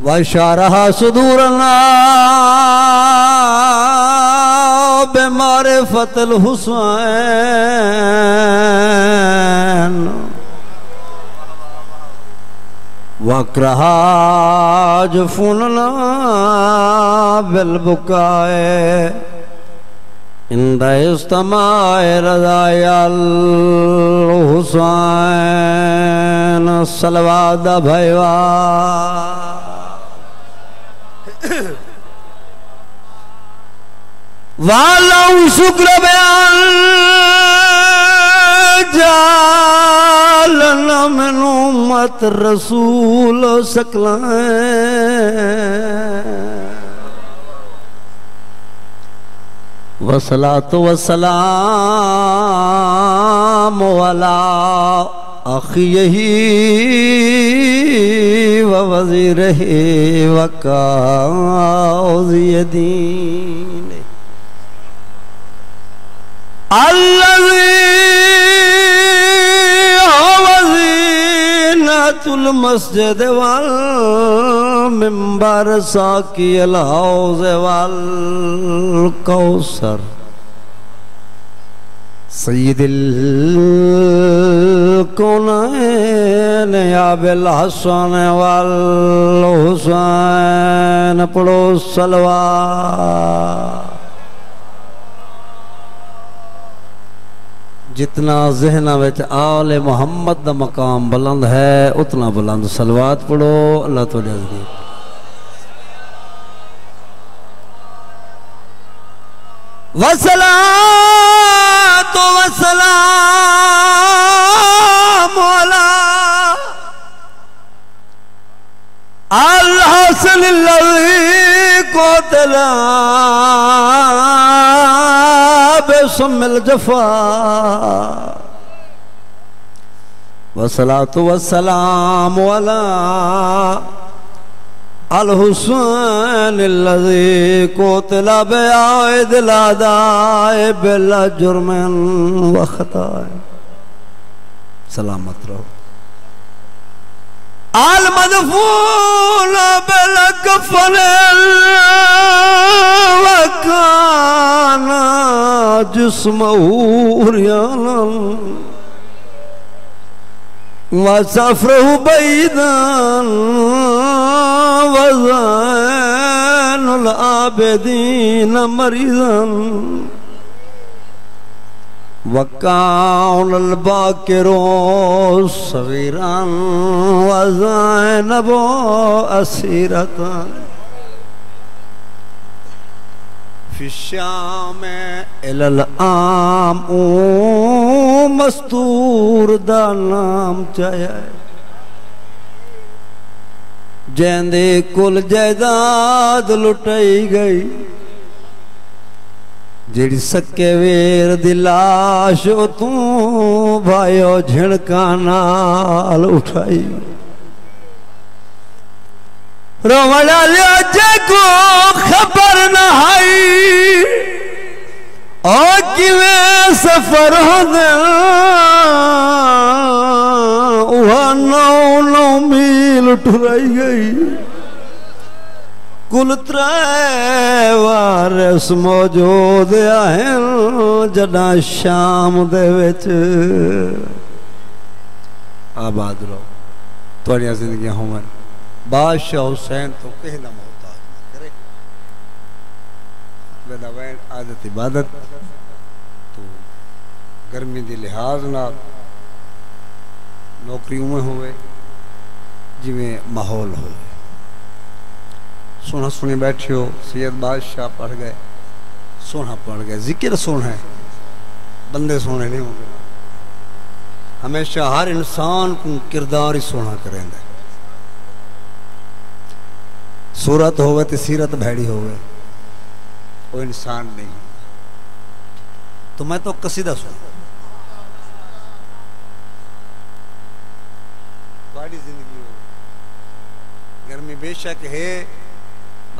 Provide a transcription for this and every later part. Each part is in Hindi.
वशारहा सुदूरना बेमारिफतल हुसैन वक्रहा जुफुनना बिलबुकाए इंदा इस्तमाए रज़ायल हुसैन सलवाद भैया वालौ शुक्र बयान जालन में उम्मत रसूल सकलाएं वसलातो वसलाम वाला अखियही व वज़ीरही व काज़ियदीन अल्लज़ी वज़ीनतुल मस्जिद वल मिंबर साक़ियल हौज़ वल कौसर सय्यिदुल कौनैन अबिल हसन वल हुसैन पढ़ो सलवात। जितना जहना विच आले मोहम्मद दा मकाम बुलंद है उतना बुलंद सलवात पढ़ो। अल्लाह तो नज़दीक वसलातो वसलाम अला अल हसन लज़ी क़ुतिला बेसमिल जफा वसलातो वसलाम अला अल हुसैन लज़ी क़ुतिला बिआइद लादाए बिला जुर्मन व खताए। सलामत रहो। अल मदफून बिला कफन व काना जिस्महु उर्यानन व सफ़रहु बैदन वज़ैनुल आबिदीन मरीज़न वकाउनुल बाकिरो सग़ीरन वज़ैनबो असीरतन फिश्याम इलल आम ओ मस्तूर दा नाम चाहे जैंदे कुल जायदाद लुटाई गई जेड़ी सके वेर दी लाश तू भायो झिड़का नाल उठाई रोवड़ा लिया को खबर न आई और किवें सफर हो दे वह 9 मील टुराई गई कुल 3 वारिस मौजूद हैं जदा शाम दे विच आबाद रहो तुहाडियां जिंदगियां होवन। बादशाह हुसैन तो कहीं ना मोहताज न करे बेदावैन आदत इबादत तो गर्मी के लिहाज नाल नौकरी उमें होवे जिमें माहौल हो सोना सुने बैठे हो सैयद बादशाह पढ़ गए सोना पढ़ गए जिक्र सोना है बंदे सोने नहीं होंगे हमेशा हर इंसान को किरदार ही सोना करेंगे सूरत होवे तो सीरत भैड़ी होवे वो इंसान नहीं। तो मैं तो कसीदा सुन बड़ी जिंदगी हो गर्मी बेशक है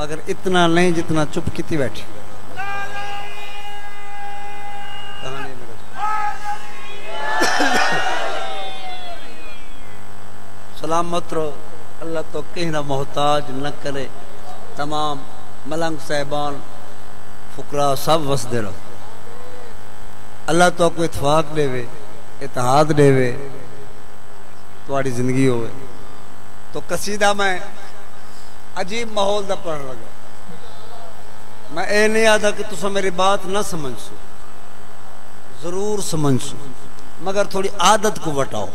मगर इतना नहीं जितना चुप किती बैठी सलामत रहो, अल्लाह तो कहीं ना मोहताज न करे। तमाम मलंग साहबान फुकरा सब वसदे रहो। अल्लाह तो को इतफाक देवे, इतिहाद देवे, तुम्हारी जिंदगी होवे। तो कसीदा मैं अजीब माहौल दा पढ़ लगा। मैं ये नहीं आता कि तुसा मेरी बात ना समझ सो, जरूर समझ सो, मगर थोड़ी आदत को वटाओ।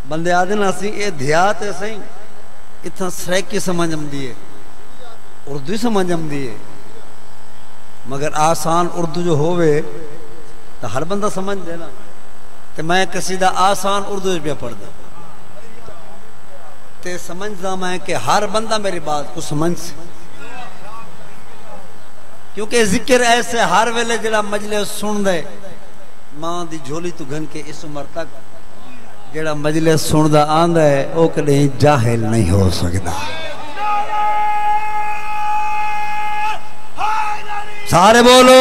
बंदे आदे ना सी ये ध्यात है सही, इतना सरेकी समझ आती है, उर्दू ही समझ आती है, मगर आसान उर्दू जो होवे तो हर बंदा समझ देना। तो मैं कसीदा आसान उर्दू पे पढ़दा ते समझदा मैं कि हर बंदा मेरी बात को समझ से, क्योंकि जिक्र ऐसे हर वेले जड़ा मजलिस सुन दे, मां दी झोली तू घन के इस उम्र तक जड़ा मजलिस सुनदा आंदा है वो कदे जाहिल नहीं हो सकता। सारे बोलो।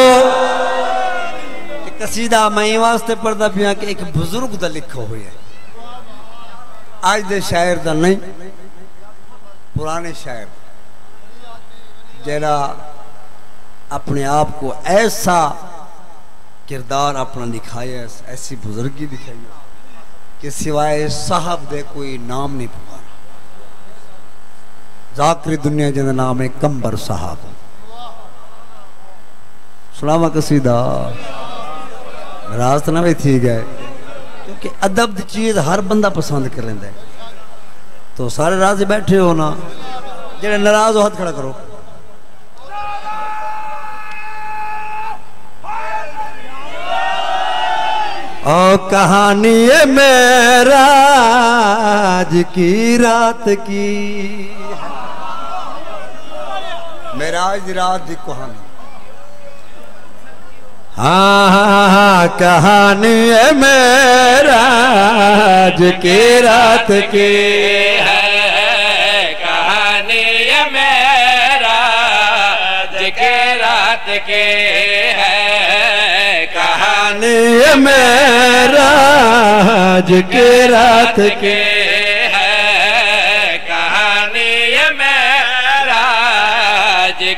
कसीदा मैं वास्ते पढ़दा पिया कि एक बुजुर्ग दा लिखा हुआ है, आज दे शायर दा नहीं, पुराने शायर जरा अपने आप को ऐसा किरदार अपना दिखाया, ऐसी बुजुर्गी दिखाई कि सिवाय साहब दे कोई नाम नहीं पुकारा। जाकरी दुनिया जिंदा नाम है कंबर साहब। सुनावा कसीदा रास्त ना भी ठीक है, क्योंकि अदब की चीज हर बंदा पसंद कर लेंदा है। तो सारे राजी बैठे हो ना, जेड़े नाराज हो हाथ खड़ा करो। ओ कहानी है मेराज की रात की, मेराज रात की कहानी। हाँ हाँ हाँ कहानी है मेराज की रात की है, कहानी है मेराज की रात की है, कहानी है मेराज की रात की है, कहानी है मेराज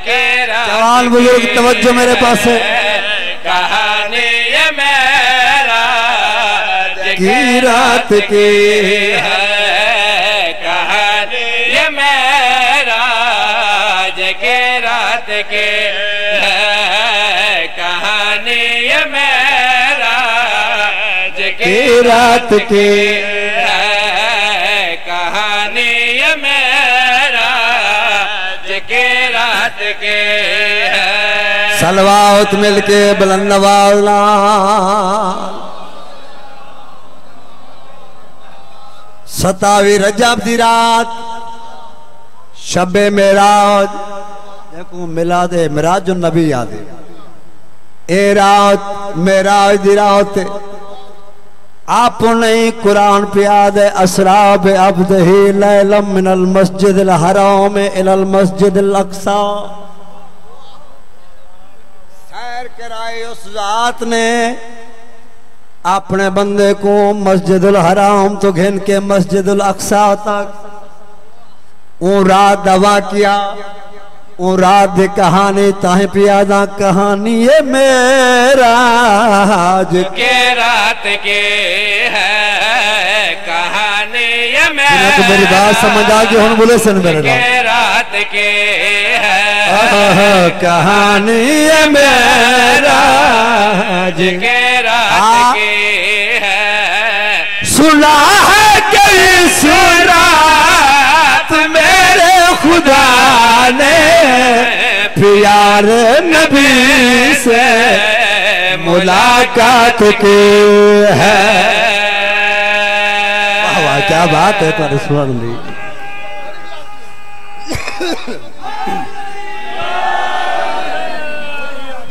की रात। जवान बुजुर्ग तवज्जो मेरे पास है। कहानी ये मेराज की रात की है, कहानी ये मेराज की रात की है, कहानी ये मेराज की रात की है, कहानी ये मेराज की रात की है। सलवात मिलके बुलंद आवाज़ नाल। सतावी रजब दी रात शबे मेराज, देखो मिलाद मिराज नबी याद है। ए रात मेराज दी रात आपने कुरान पिया दे। असराब अब्दही लैलम मिनल मस्जिदिल हराम इलल मस्जिदिल अक्सा। कराए उस जात ने अपने बंदे को मस्जिदुल हराम तो घिन के मस्जिदुल अक्सा तक वो रात दवा किया। वो रात दी कहानी ताहे पियादा कहानी ये मेराज के रात के है, कहानी ये तो मेरी बात समझ आ गई। हम बोले सन मेरे के रात के है, कहानी ये मेराज के रात के है। सुना है कई सुरात मेरे खुदा ने प्यार नबी से मुलाकात की है। वाह क्या बात है तुम्हारे स्वर ली।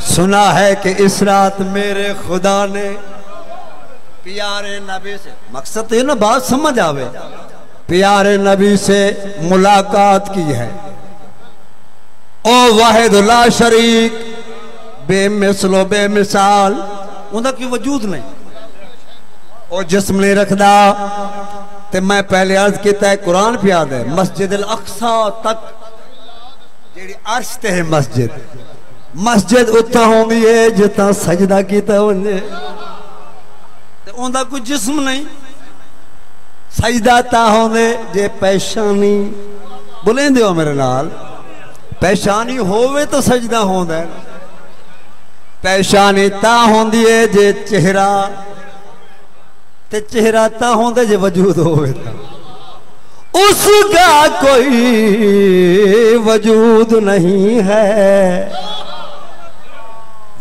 सुना है कि इस रात मेरे खुदा ने प्यारे नबी से, मकसद ये ना बात समझ आवे, प्यारे नबी से मुलाकात की है। ओ वाहिदुल्ला शरीक बेमिसलो बेमिसाल, उनका की वजूद नहीं। और जिस्म नहीं रखदा ते मैं पहले अर्ज किया है कुरान पे याद है मस्जिद अल अक्सा तक जेड़ी अर्श ते है मस्जिद उत्ता होंदी है जिता सजदा कीता वंजे ते ओंदा कोई जिस्म नहीं सजदा ता होंदे जे पेशानी बोलेंदे हो मेरे नाल पेशानी होवे तो सजदा होंदा है पेशानी ता होंदी है जे चेहरा ते चेहरा ता होंदा जे वजूद होवे ता उसका कोई वजूद नहीं है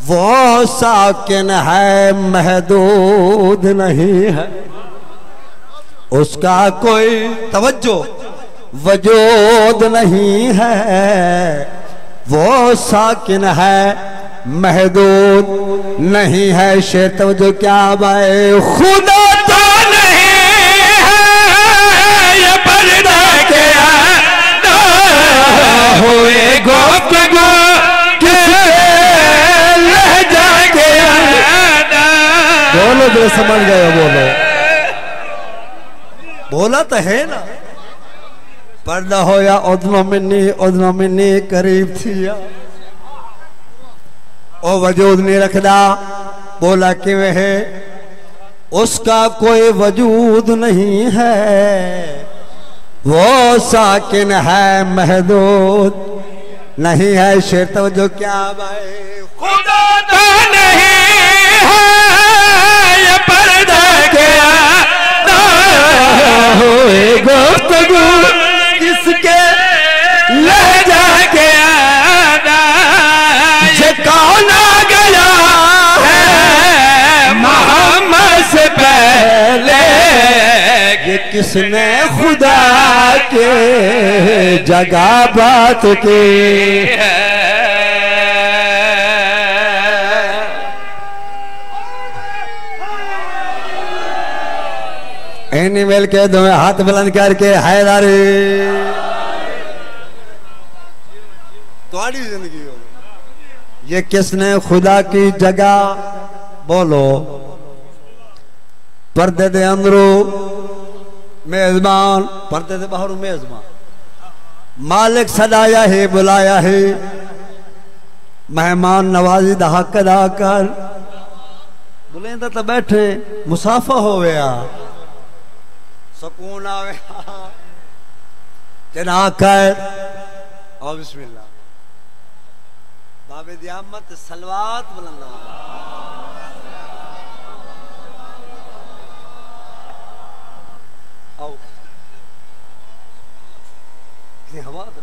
वो साकिन है महदूद नहीं है उसका कोई तवज्जो वजूद नहीं है वो साकिन है महदूद नहीं है शेर तवज्जो क्या बाए खुदा तो नहीं है ये पर्दा क्या हुए गुफ्तगू बोलो जो समझ गए बोलो बोला तो है ना पर्दा होया उदनो मिन्नी करीब थी ओ वजूद नहीं रखदा बोला किवें है उसका कोई वजूद नहीं है वो साकिन है महदूद नहीं है शेर तवज्जो क्या भाई खुदा तो नहीं है ये पर्दा क्या हुए गुफ्तगू किसके लहजा के आना ये कौन आ गया है मोहम्मद से पहले ये किसने खुदा के जगह बात की एनिमल के दो हाथ बुलंद करके हैदारी तुम्हारी जिंदगी हो ये किसने खुदा की जगह बोलो पर्दे दे अंदरों मेजबान पर्दे दे बाहरों मेजबान मालिक सदाया है बुलाया है मेहमान नवाजी दा हक अदा कर बुलेंदा तो बैठे मुसाफा हो गया सुकून आवे जना कर और बिस्मिल्लाह बाबे दियामत सलवात बुलंद आओ ये हवा तो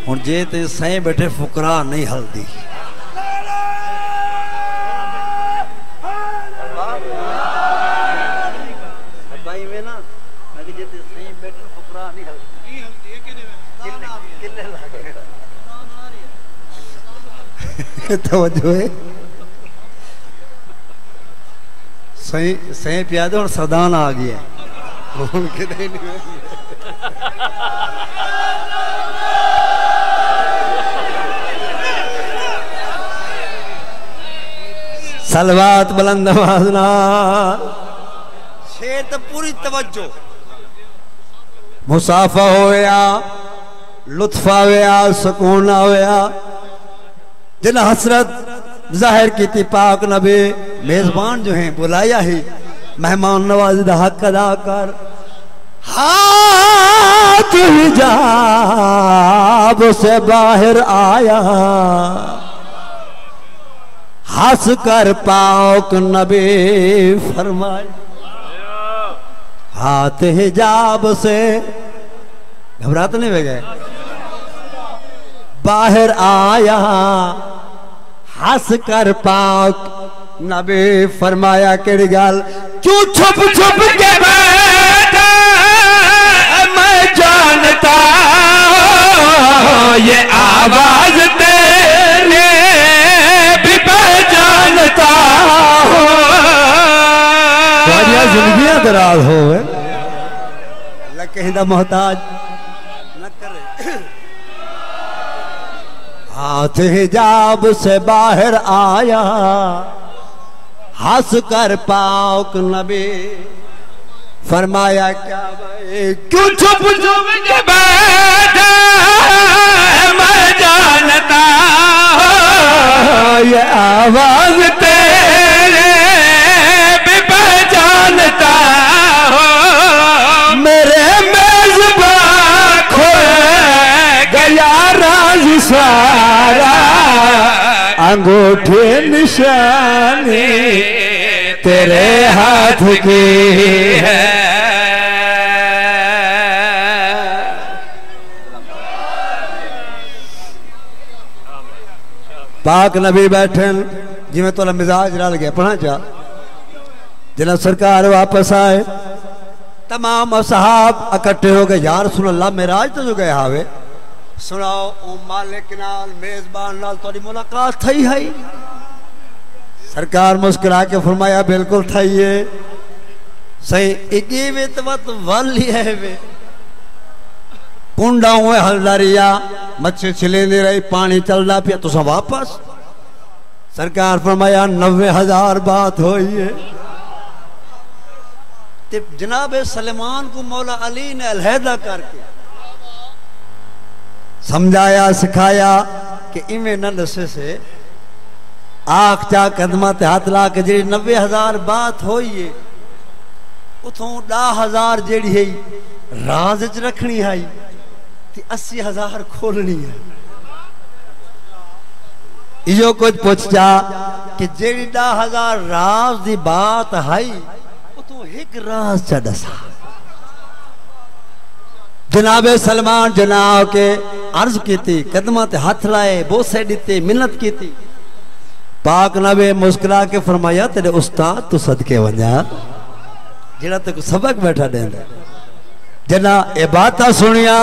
हुण जे ते सही बैठे फुकरा नहीं हलदी भाई में ना मैं जे ते सही बैठे फुकरा नहीं हलदी तवज्जो है सही सही पिया दो और सरदान आ गया उनके नहीं सलवात बुलंद आवाज़ शेर तो पूरी तवज्जो मुसाफा होया लुत्फ आया सुकून आया जिन हसरत जाहिर की पाक नबी मेजबान जो हैं बुलाया ही मेहमान नवाजी दा हक अदा कर हाथ हिजाब से बाहर आया हंस कर पाक नबी फरमाए हाथ हिजाब से घबराते नहीं गए बाहर आया हंस कर पाक नबी फरमाया केड़ी गल क्यों छुप छुप के बैठा मैं जानता ये आवाज तेरे भी पहचानता हूँ जिंदगी दराज हो कहीं मोहताज न करे। हाथ हिजाब से बाहर आया हंस कर पाक नबी फरमाया क्या भाई क्यों छुप छुप के बैठे मैं जानता हूँ ये आवाज तेरे भी पहचानता हूँ मेरे मेज़बान खो गया राज सारा अंगूठे निशानी तेरे हाथ की है। पाक नबी बैठे जिमें तो मिजाज रल गया पढ़ा चा जना सरकार वापस आए तमाम असहाब इकट्ठे हो गए यार सुन अल्लाह मेराज तो जो गए हावे सुनाओ ओ मालिक नाल मेजबान नाल तोरी मुलाकात थई है। सरकार मुस्कुरा के फरमाया बिल्कुल थई है सही इगी वे तवत वाली है वे कुंडा हुए हलदारिया मच्छी छिलेंदी रही पानी चलदा पिया तुसा वापस। सरकार फरमाया 90,000 बात हुई है। जनाब सलेमान को मौला अली ने अलहदा करके समझाया सिखाया कि इवें न दसे से आख चा कदमा ते हाथ ला के जी 90,000 बात होई है उथों 10,000 जेड़ी है राज च रखनी है 80,000 खोलनी है। इो कुछ पूछ जा कि जेड़ी 10,000 राज दी बात है उथों एक राज च दसा। जनाबे सलमान जनाब के अर्ज की कदमा ते हाथ लाए बोसे दिते मिन्नत की पाक नबी मुस्कुरा के फरमाया तेरे उस्ताद तू सदके वजा जेड़ा तेको सबक बैठा देंदा। जना ए बात सुनिया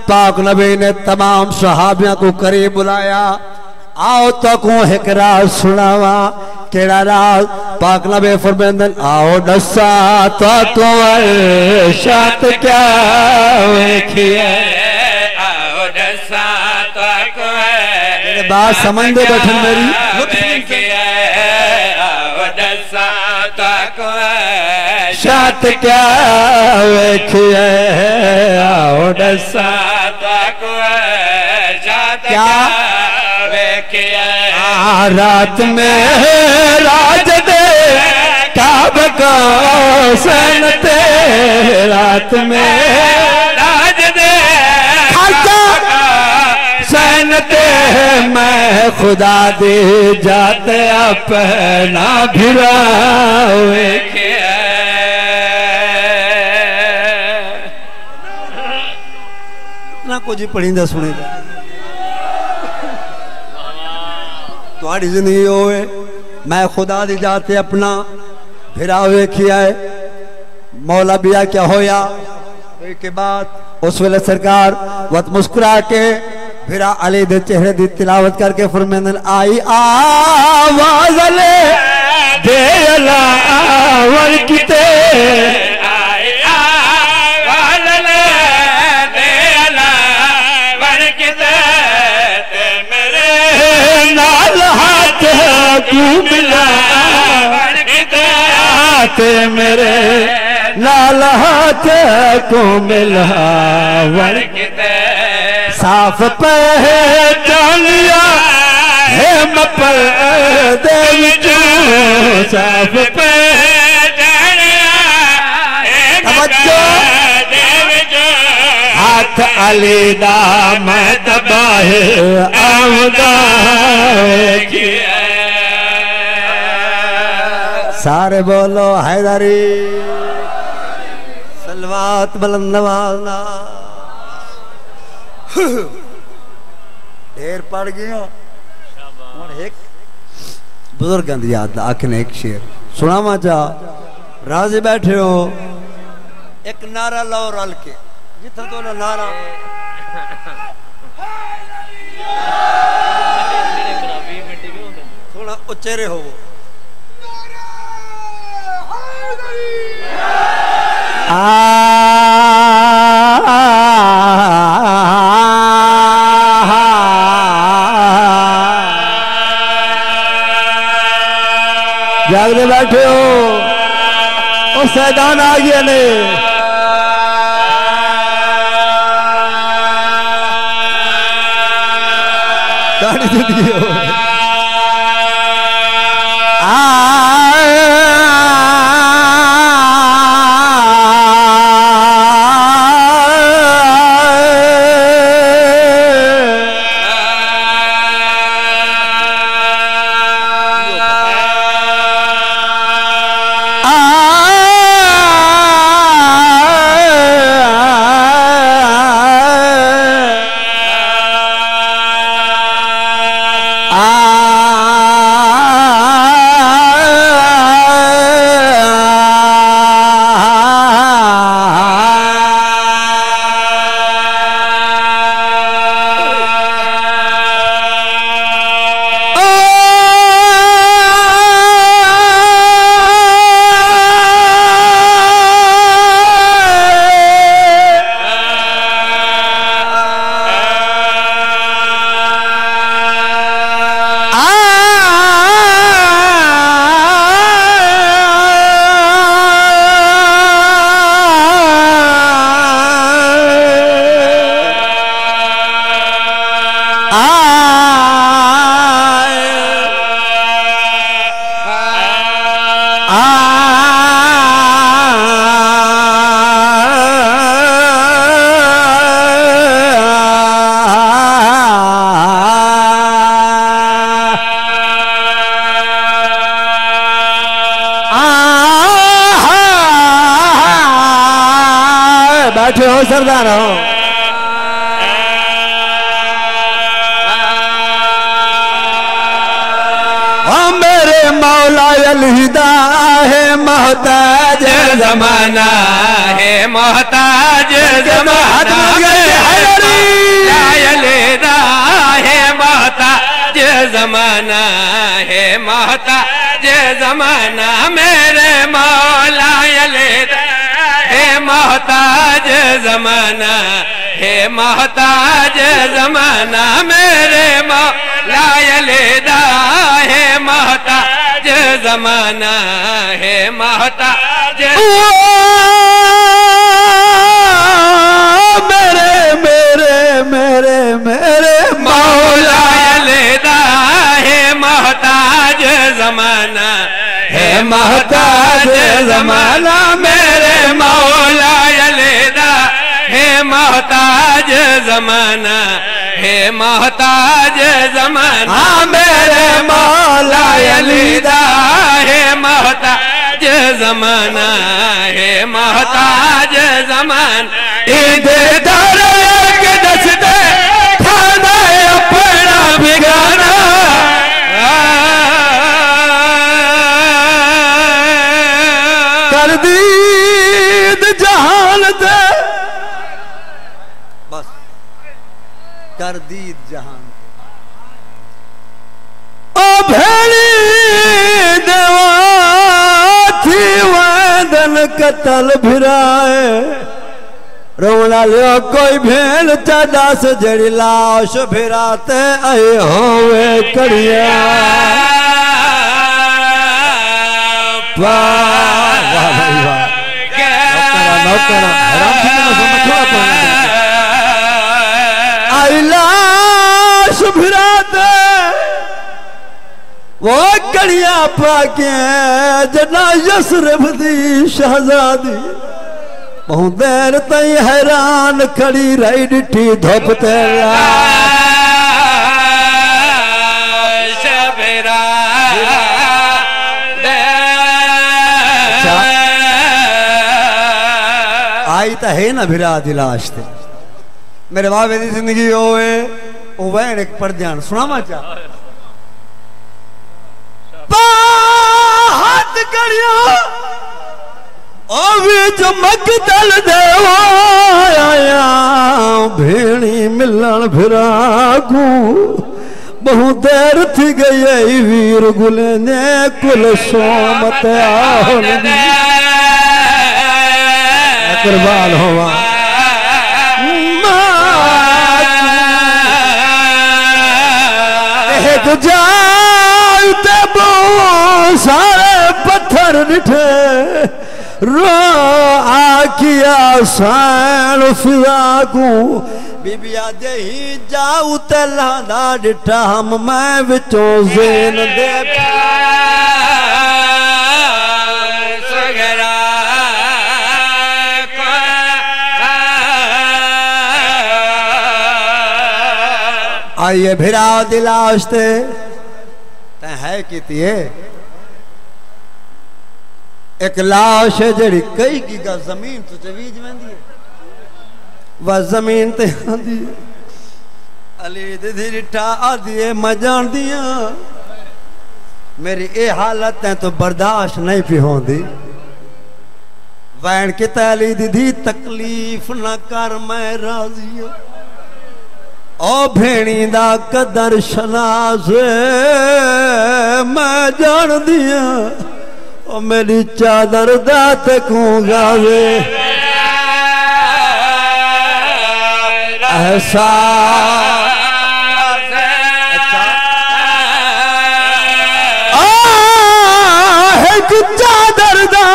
पाक नबी ने तमाम सहाबिया को करीब बुलाया आओ तो को एक राज सुनावा केड़ा राज पाक नबी फरमांदन आओ दसा तो को शात क्या वेखिए आओ दसा तो को बात समझ दे बैठन मेरी आओ दसा तो को शात क्या वेखिए आओ दसा तो को शात क्या रात में राज दे काब का सनते रात में राज दे सनते मैं खुदा दे जाते अपना भिरावे ना कुछ पढ़ींदा सुनेगा तुम्हारी जिंदगी होवे मैं खुदा दी जाते अपना फिरा वेखिया है मौला बिया क्या होया के बाद उस वेले सरकार वत मुस्कुरा के फिरा अली दे चेहरे दी तिलावत करके फरमांदन आई आवाज ले दे अला वर किते आई आवाज ले दे अला वर किते ते मेरे नाल हाथ तू मिला ते मेरे नाल हाथ को मिला वर साफ पहचान लिया है मपर देव साफ पहचान हाथ अली दा मैं तबाह आमदा सारे बोलो हैदरी सलवात बुलंदवाज़ ढेर पड़ गया एक बुजुर्ग की याद आखने एक शेर सुनावा चा राजी बैठे हो एक नारा लो रल के जिथे तो नारा थोड़ा उच्चेरे हो जागने बैठे हो और सैदान आ गया ने गाड़ी जिंदगी हो बैठे हो सरदार हो मेरे मौला अलहिदा है मोहताज जमाना है मोहताज जमाना अलहिदा है मोहताज जमाना है मोहताज जमाना मेरे मौला अलहिदा है मोहताज जमाना है मोहताज जमाना मेरे मौला अलहिदा है मोहताज जमाना है मोहताज मेरे मेरे मेरे मेरे मौला अलहिदा है मोहताज जमाना है मोहताज जमाना मेरे मौला अलहिदा है मोहताज जमाना है मोहताज जमाना मेरे मौला अलहिदा है मोहताज जमाना है मोहताज जमाना ईदे दर के दसते खाना अपना बिगाना कर दीद जहान दे बस कर दीद जहान ओ भेड़ी देवा थी वदन कतल भिराए रोना लियो कोई भेड़ चादा से जड़ी लाश भिराते आए होवे कड़िया आई लाश भिराते वो कड़िया पाके जना यसरफ दी शहजादी बहुत देर तई हैरान खड़ी रही डिठी धोप तेरा आई तो है ना भिरा दिलाश थे मेरे बाबे की जिंदगी होए वो वैन एक पर ध्यान सुनावा चा हाथ कड़िया चमक दल देवाया भेड़ी मिलन फिरागू बहुत देर थी गई वीर गुले ने कुल सोमत कुर्बान होवा जाते बहुत सारे पत्थर निठे रो आकिया सैन फिजा को बीबिया दे ही जाऊ ते लादा डिठा हम मैं विचों ज़ेन दे आइए भिरा दिलाशते ते है किती है एक लाश है जड़ी कई गिगा जमीन तो चवीज वेंदी है वह जमीन ते आंदी अली दीदी रिठा आदि मैं जान दिया मेरी ये हालत है तो बर्दाश्त नहीं पी होंदी वैन के तली दीदी तकलीफ न कर मैं राजी हूं ओ भेणी दा कदर शनास मैं जान दिया ओ मेरी चादर दा तकूंगा वे एहसास एक चादर दा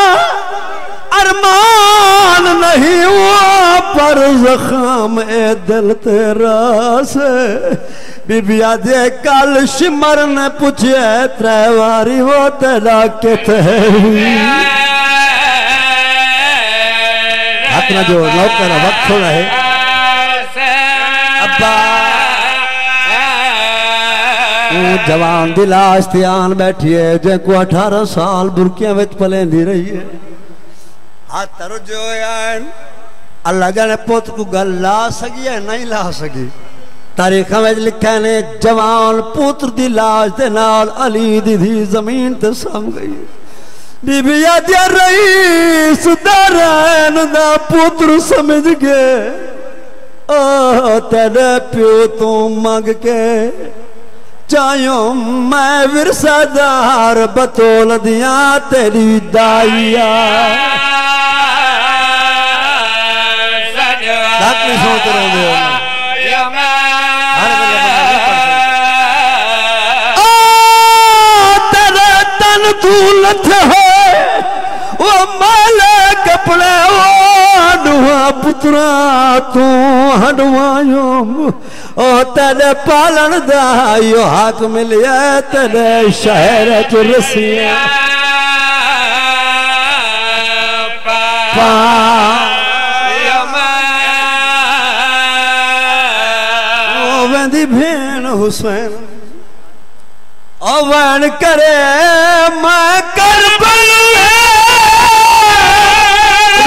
अरमान नहीं हुआ पर जख्म ए दिल तेरा से बीबिया दे कल शिमर ने पूछे त्रै वारी वो तेरा किथे अपना जो नौकर वक्त थोड़ा है अब्बा जवान दी लाश ते आन बैठी है जिनको 18 साल बुरकियां विच पलेंदी रही है हाथ जो अल्लाह जाने पुत को गल ला सकी है नहीं ला सकी तारीख में लिखा ने जवान पुत्र दी लाश दे नाल अली दी जमीन ते सम गई बीबिया दिया रईस दरैन दा पुत्र समझ गए ओ तेरे प्यो तू मंग के चायो मैं विरसादार बतौल दिया तेरी दाइया सोच रहे तेरे तन तू लथ है वो माले कपड़े वो हडुआ पुत्रा तू हडवायो ओ तेरे पालन दा यो हक मिलिया तेरे शहर च रसिया भेण हुसैन अवन करे मैं करबल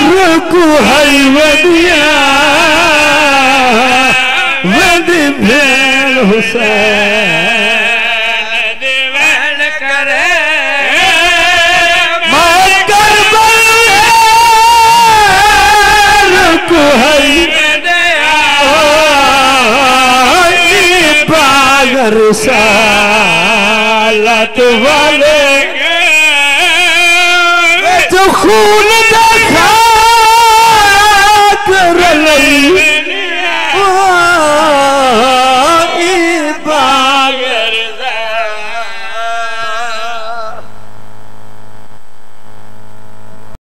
रुकू हई वदिया वदी भेण हुसैन भेण करे मैं करबल रुकू हई सालत वाले जो खून